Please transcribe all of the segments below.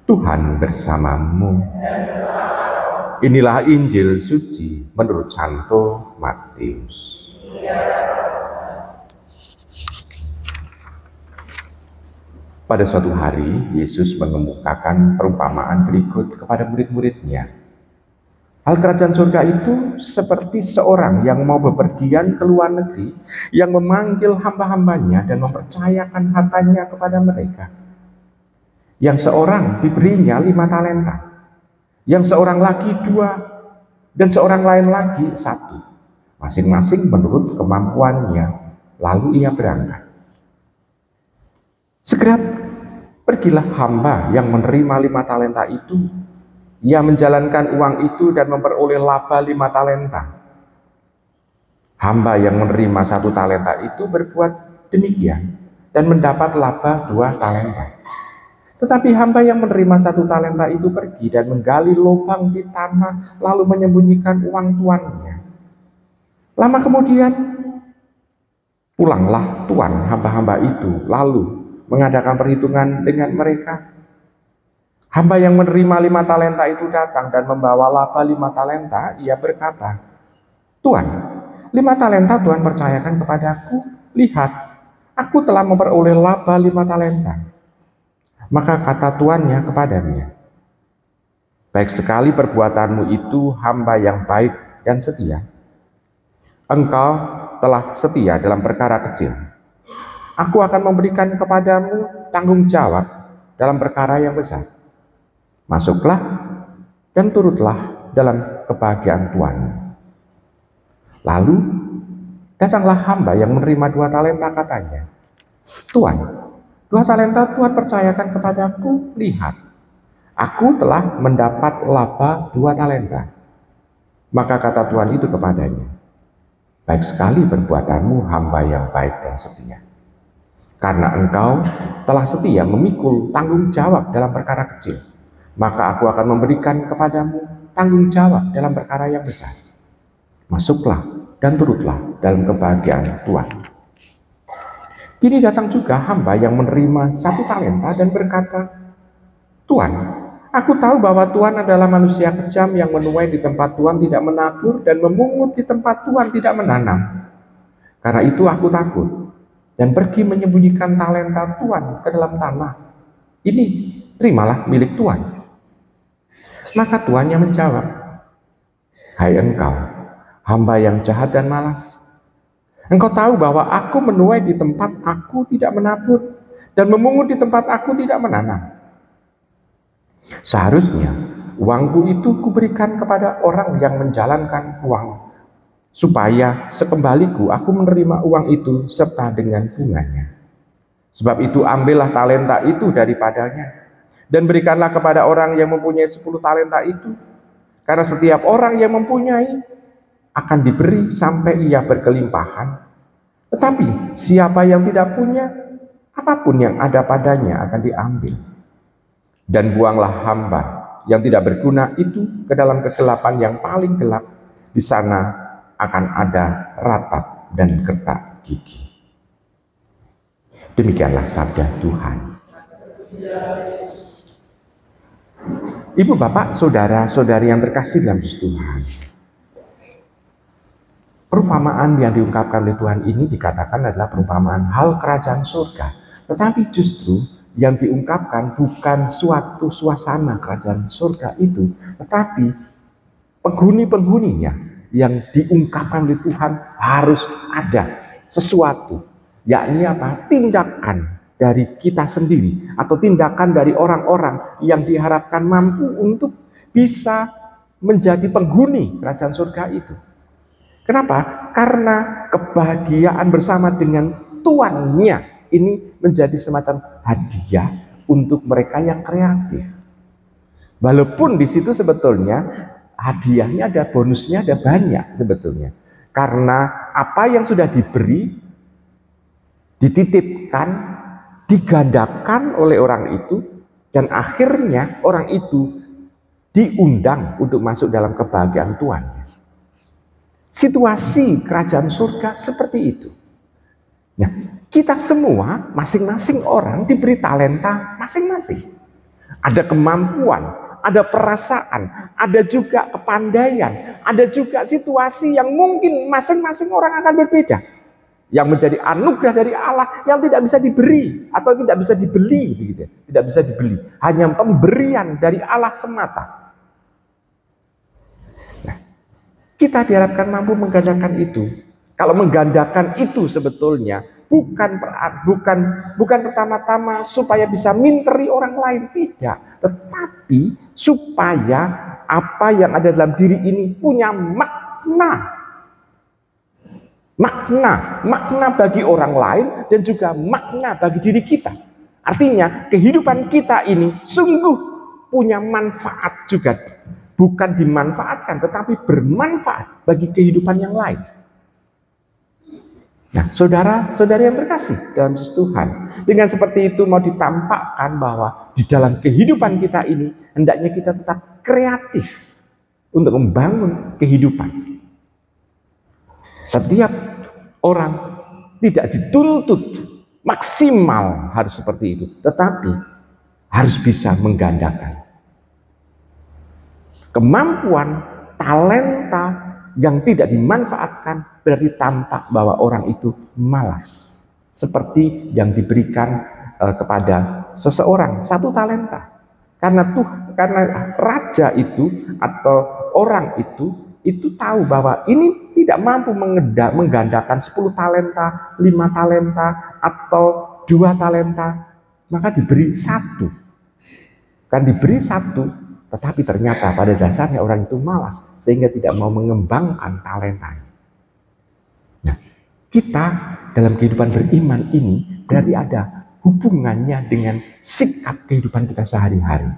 Tuhan bersamamu. Inilah Injil suci menurut Santo Matius. Pada suatu hari, Yesus mengemukakan perumpamaan berikut kepada murid-muridnya. Hal kerajaan surga itu seperti seorang yang mau bepergian ke luar negeri, yang memanggil hamba-hambanya dan mempercayakan hartanya kepada mereka. Yang seorang diberinya 5 talenta, yang seorang lagi 2, dan seorang lain lagi 1, masing-masing menurut kemampuannya. Lalu ia berangkat. Segera pergilah hamba yang menerima 5 talenta itu. Ia menjalankan uang itu dan memperoleh laba 5 talenta. Hamba yang menerima 1 talenta itu berbuat demikian dan mendapat laba 2 talenta. Tetapi hamba yang menerima 1 talenta itu pergi dan menggali lubang di tanah, lalu menyembunyikan uang tuannya. Lama kemudian pulanglah tuan hamba-hamba itu, lalu mengadakan perhitungan dengan mereka. Hamba yang menerima 5 talenta itu datang dan membawa laba 5 talenta. Ia berkata, "Tuan, 5 talenta Tuhan percayakan kepadaku. Lihat, aku telah memperoleh laba 5 talenta." Maka kata tuannya kepadanya, "Baik sekali perbuatanmu itu, hamba yang baik dan setia. Engkau telah setia dalam perkara kecil. Aku akan memberikan kepadamu tanggung jawab dalam perkara yang besar. Masuklah dan turutlah dalam kebahagiaan Tuhan." Lalu datanglah hamba yang menerima 2 talenta, katanya, "Tuan, 2 talenta Tuhan percayakan kepadaku. Lihat, aku telah mendapat laba 2 talenta. Maka kata Tuhan itu kepadanya, "Baik sekali perbuatanmu, hamba yang baik dan setia. Karena engkau telah setia memikul tanggung jawab dalam perkara kecil, maka aku akan memberikan kepadamu tanggung jawab dalam perkara yang besar. Masuklah dan turutlah dalam kebahagiaan Tuhan." Kini datang juga hamba yang menerima 1 talenta dan berkata, "Tuan, aku tahu bahwa Tuhan adalah manusia kejam yang menuai di tempat Tuhan tidak menabur dan memungut di tempat Tuhan tidak menanam. Karena itu aku takut dan pergi menyembunyikan talenta Tuhan ke dalam tanah. Ini terimalah milik Tuhan." Maka tuannya menjawab, "Hai engkau, hamba yang jahat dan malas. Engkau tahu bahwa aku menuai di tempat aku tidak menabur dan memungut di tempat aku tidak menanam. Seharusnya uangku itu kuberikan kepada orang yang menjalankan uang, supaya sekembaliku aku menerima uang itu serta dengan bunganya. Sebab itu ambillah talenta itu daripadanya dan berikanlah kepada orang yang mempunyai 10 talenta itu. Karena setiap orang yang mempunyai akan diberi sampai ia berkelimpahan. Tetapi siapa yang tidak punya, apapun yang ada padanya akan diambil. Dan buanglah hamba yang tidak berguna itu ke dalam kegelapan yang paling gelap. Di sana akan ada ratap dan kertak gigi." Demikianlah sabda Tuhan. Ibu, bapak, saudara-saudari yang terkasih dalam Tuhan, perumpamaan yang diungkapkan oleh Tuhan ini dikatakan adalah perumpamaan hal kerajaan surga. Tetapi justru yang diungkapkan bukan suatu suasana kerajaan surga itu, tetapi penghuni-penghuninya yang diungkapkan oleh Tuhan harus ada sesuatu, yakni apa? Tindakan dari kita sendiri atau tindakan dari orang-orang yang diharapkan mampu untuk bisa menjadi penghuni kerajaan surga itu. Kenapa? Karena kebahagiaan bersama dengan tuannya ini menjadi semacam hadiah untuk mereka yang kreatif. Walaupun di situ sebetulnya hadiahnya ada, bonusnya ada banyak sebetulnya. Karena apa yang sudah diberi, dititipkan, digandakan oleh orang itu, dan akhirnya orang itu diundang untuk masuk dalam kebahagiaan Tuhan. Situasi kerajaan surga seperti itu. Nah, kita semua, masing-masing orang diberi talenta masing-masing. Ada kemampuan, ada perasaan, ada juga kepandaian, ada juga situasi yang mungkin masing-masing orang akan berbeda. Yang menjadi anugerah dari Allah yang tidak bisa diberi atau tidak bisa dibeli, begitu ya. Tidak bisa dibeli, hanya pemberian dari Allah semata. Nah, kita diharapkan mampu menggandakan itu. Kalau menggandakan itu sebetulnya bukan pertama-tama supaya bisa minteri orang lain, tidak, tetapi supaya apa yang ada dalam diri ini punya makna bagi orang lain dan juga makna bagi diri kita. Artinya kehidupan kita ini sungguh punya manfaat juga, bukan dimanfaatkan tetapi bermanfaat bagi kehidupan yang lain. Nah, saudara-saudari yang terkasih dalam Tuhan, dengan seperti itu mau ditampakkan bahwa di dalam kehidupan kita ini hendaknya kita tetap kreatif untuk membangun kehidupan. Setiap orang tidak dituntut maksimal harus seperti itu, tetapi harus bisa menggandakan kemampuan, talenta yang tidak dimanfaatkan, berarti tampak bahwa orang itu malas. Seperti yang diberikan kepada seseorang satu talenta, karena raja itu atau orang itu tahu bahwa ini tidak mampu menggandakan 10 talenta, 5 talenta, atau 2 talenta, maka diberi satu. Kan diberi satu, tetapi ternyata pada dasarnya orang itu malas, sehingga tidak mau mengembangkan talentanya. Nah, kita dalam kehidupan beriman ini berarti ada hubungannya dengan sikap kehidupan kita sehari-hari.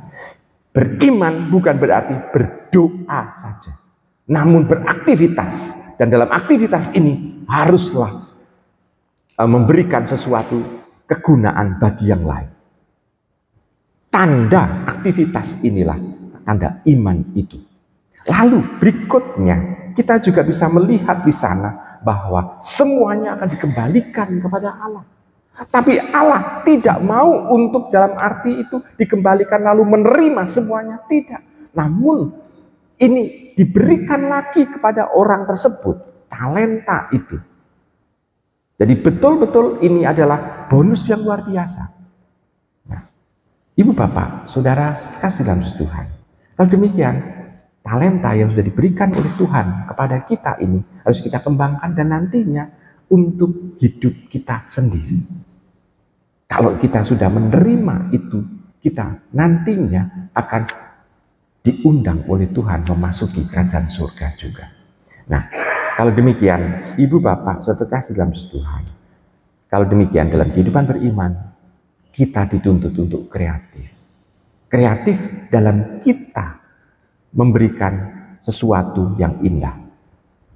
Beriman bukan berarti berdoa saja, namun beraktivitas, dan dalam aktivitas ini haruslah memberikan sesuatu kegunaan bagi yang lain. Tanda aktivitas inilah tanda iman itu. Lalu berikutnya kita juga bisa melihat di sana bahwa semuanya akan dikembalikan kepada Allah. Tapi Allah tidak mau untuk dalam arti itu dikembalikan lalu menerima semuanya, tidak. Namun ini diberikan lagi kepada orang tersebut, talenta itu. Jadi betul-betul ini adalah bonus yang luar biasa. Nah, Ibu Bapak, Saudara kasih dalam Tuhan. Kalau demikian, talenta yang sudah diberikan oleh Tuhan kepada kita ini harus kita kembangkan dan nantinya untuk hidup kita sendiri. Kalau kita sudah menerima itu, kita nantinya akan diundang oleh Tuhan memasuki kerajaan surga juga. Nah, kalau demikian, Ibu Bapak, Saudara kasih dalam Tuhan. Kalau demikian dalam kehidupan beriman, kita dituntut untuk kreatif. Kreatif dalam kita memberikan sesuatu yang indah.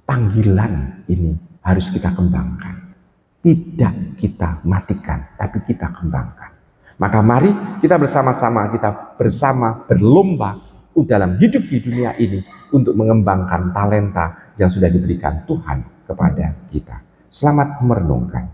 Panggilan ini harus kita kembangkan. Tidak kita matikan, tapi kita kembangkan. Maka mari kita bersama-sama, kita bersama berlomba dalam hidup di dunia ini untuk mengembangkan talenta yang sudah diberikan Tuhan kepada kita. Selamat merenungkan.